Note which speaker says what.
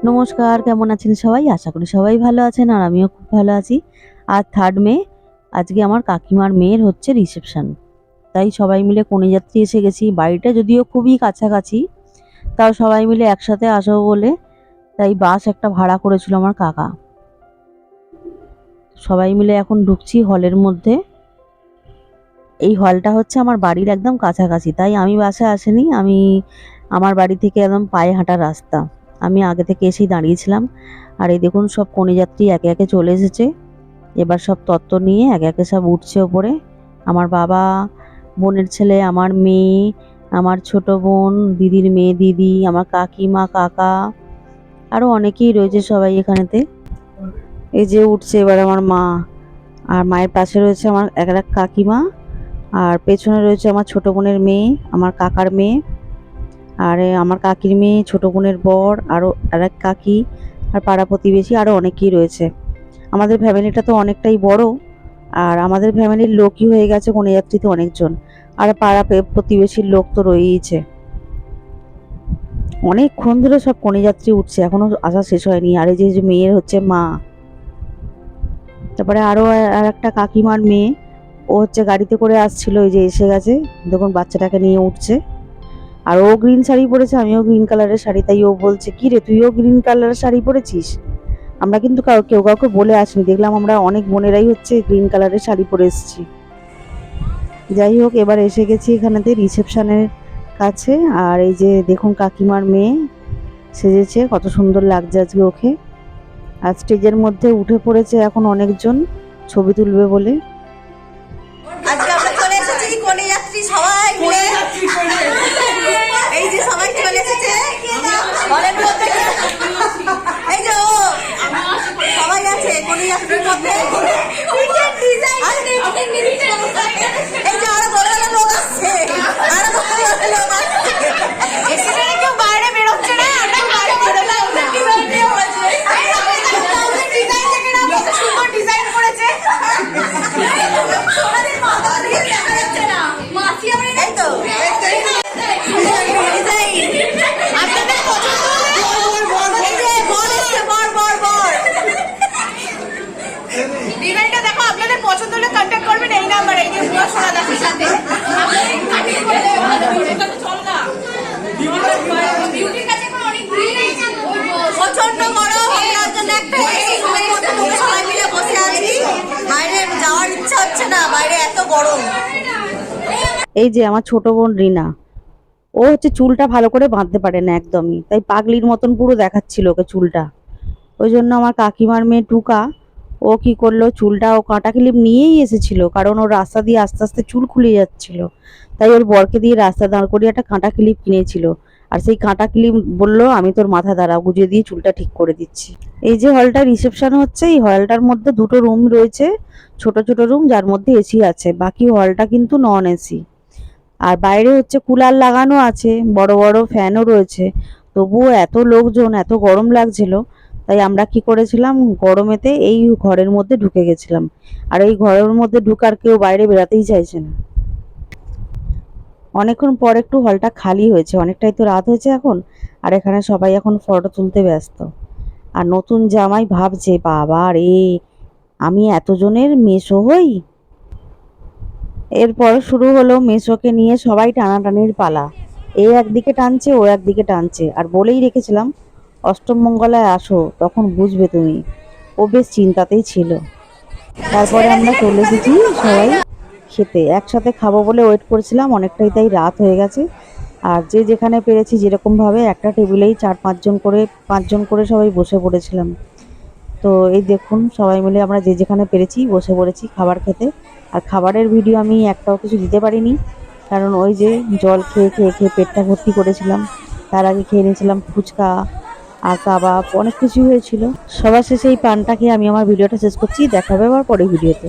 Speaker 1: নমস্কার, কেমন আছেন সবাই? আশা করি সবাই ভালো আছেন আর আমিও খুব ভালো আছি। আজ 3rd মে, আজকে আমার কাকিমার মেয়ের হচ্ছে রিসেপশন। তাই সবাই মিলে কনেযাত্রী এসে গেছি। বাড়িটা যদিও খুবই কাছাকাছি, তাও সবাই মিলে একসাথে আসবো বলে তাই বাস একটা ভাড়া করেছিল আমার কাকা। সবাই মিলে এখন ঢুকছি হলের মধ্যে। এই হলটা হচ্ছে আমার বাড়ির একদম কাছাকাছি, তাই আমি বাসে আসিনি। আমার বাড়ি থেকে একদম পায়ে হাঁটা রাস্তা। আমি আগে থেকে এসেই দাঁড়িয়েছিলাম। আর এই দেখুন সব কনেযাত্রী একে একে চলে এসেছে। এবার সব তত্ত্ব নিয়ে একে একে সব উঠছে ওপরে। আমার বাবা, বোনের ছেলে, আমার মেয়ে, আমার ছোট বোন, দিদির মেয়ে দিদি, আমার কাকিমা, কাকা, আরও অনেকেই রয়েছে সবাই এখানেতে। এই যে উঠছে এবার আমার মা, আর মায়ের পাশে রয়েছে আমার এক কাকিমা, আর পেছনে রয়েছে আমার ছোট বোনের মেয়ে, আমার কাকার মেয়ে, আর আমার কাকির মেয়ে, ছোট বোনের বর, আরও আরেক কাকি, আর পাড়া প্রতিবেশী আরও অনেকেই রয়েছে। আমাদের ফ্যামিলিটা তো অনেকটাই বড়, আর আমাদের ফ্যামিলির লোকই হয়ে গেছে কনেযাত্রীতে অনেকজন, আর পাড়া প্রতিবেশীর লোক তো রয়েইছে। অনেকক্ষণ ধরে সব কনেযাত্রী উঠছে, এখনো আসা শেষ হয়নি। আর এই যে মেয়ের হচ্ছে মা, তারপরে আরও আর একটা কাকিমার মেয়ে, ও হচ্ছে গাড়িতে করে আসছিল, ওই যে এসে গেছে, দেখুন বাচ্চাটাকে নিয়ে উঠছে। আর ও গ্রিন শাড়ি পরেছে, আমিও গ্রিন কালারের শাড়ি, তাই ও বলছে কি রে তুইও গ্রিন কালারের শাড়ি পরেছিস। আমরা কিন্তু কেউ কাউকে বলে আসিনি, দেখলাম আমরা অনেক বোনেরাই হচ্ছে গ্রিন কালারের শাড়ি পরে এসেছি। যাই হোক, এবার এসে গেছি এখানেতে রিসেপশনের কাছে। আর এই যে দেখুন কাকিমার মেয়ে সেজেছে, কত সুন্দর লাগছে আজকে ওকে। আর স্টেজের মধ্যে উঠে পড়েছে এখন অনেকজন ছবি তুলবে বলে।
Speaker 2: আজকে আমরা চলে এসেছি কনেযাত্রী সবাই মিলে। এই যে সবাই চলে এসেছে হলের মধ্যে। এই যে ও সবাই আছে কনেযাত্রীর মধ্যে। এই যে আরো বড় বড় লোক আসছে, আরো বড় বড় লোক আসছে। এখানে কেউ বাইরে বেরোচ্ছে না, আমরা বাইরে বেরোলাম না। ডিজাইন দেখে না, কত সুন্দর ডিজাইন করেছে। ডিজাইনটা দেখো, আপনাদের পছন্দ হলে কন্ট্যাক্ট করবেন এই নাম্বারে, এই যে সোনা দাসের সাথে। প্রচন্ড গরম, আমরা জন্য একটা এসি রুমের মধ্যে সবাই মিলে বসে আছি। বাইরে যাওয়ার ইচ্ছা হচ্ছে না, বাইরে এত গরম।
Speaker 1: এই যে আমার ছোট বোন রিনা, ও হচ্ছে চুলটা ভালো করে বাঁধতে পারে না একদমই, তাই পাগলির মতন পুরো দেখাচ্ছিল ওকে চুলটা। ওই জন্য আমার কাকিমার মেয়ে টুকা, ও কি করলো, চুলটা ও কাঁটা ক্লিপ নিয়েই এসেছিল, কারণ ওর রাস্তা দিয়ে আস্তে আস্তে চুল খুলে যাচ্ছিল। তাই ওর বরকে দিয়ে রাস্তা দাঁড় করিয়ে একটা কাঁটা ক্লিপ কিনেছিল, আর সেই কাঁটা ক্লিপ বললো আমি তোর মাথা দ্বারা গুজিয়ে দিয়ে চুলটা ঠিক করে দিচ্ছি। এই যে হলটা রিসেপশন হচ্ছে, এই হলটার মধ্যে দুটো রুম রয়েছে, ছোট ছোট রুম, যার মধ্যে এসি আছে, বাকি হলটা কিন্তু নন এসি। আর বাইরে হচ্ছে কুলার লাগানো আছে, বড় বড় ফ্যানও রয়েছে। তবুও এত লোকজন, এত গরম লাগছিল, তাই আমরা কি করেছিলাম, গরমেতে এই ঘরের মধ্যে ঢুকে গেছিলাম। আর এই ঘরের মধ্যে ঢুকার কেউ বাইরে বেরাতেই চাইছে না। অনেকক্ষণ পর একটু হলটা খালি হয়েছে, অনেকটাই তো রাত হয়েছে এখন। আর এখানে সবাই এখন ফটো তুলতে ব্যস্ত। আর নতুন জামাই ভাবছে বাবা রে, আমি এতজনের মেসো হই। এরপর শুরু হলো মেসোকে নিয়ে সবাই টানাটানির পালা। এ একদিকে টানছে, ও একদিকে টানছে। আর বলেই রেখেছিলাম অষ্টম মঙ্গলায় আসো, তখন বুঝবে তুমি। ও বেশ চিন্তাতেই ছিল। তারপরে আমরা চলে এসেছি সবাই খেতে, একসাথে খাবো বলে ওয়েট করছিলাম, অনেকটাই তাই রাত হয়ে গেছে। আর যে যেখানে পেরেছি যেরকমভাবে একটা টেবিলেই 4-5 জন করে সবাই বসে পড়েছিলাম। তো এই দেখুন সবাই মিলে আমরা যে যেখানে পেরেছি বসে পড়েছি খাবার খেতে। আর খাবারের ভিডিও আমি একটাও কিছু দিতে পারিনি, কারণ ওই যে জল খেয়ে খেয়ে খেয়ে পেটটা ভর্তি করেছিলাম। তার আগে খেয়ে নিয়েছিলাম ফুচকা আর কাবাব, অনেক কিছুই হয়েছিল। সবার শেষে এই পানটা খেয়ে আমি আমার ভিডিওটা শেষ করছি। দেখা হবে আবার পরের ভিডিওতে।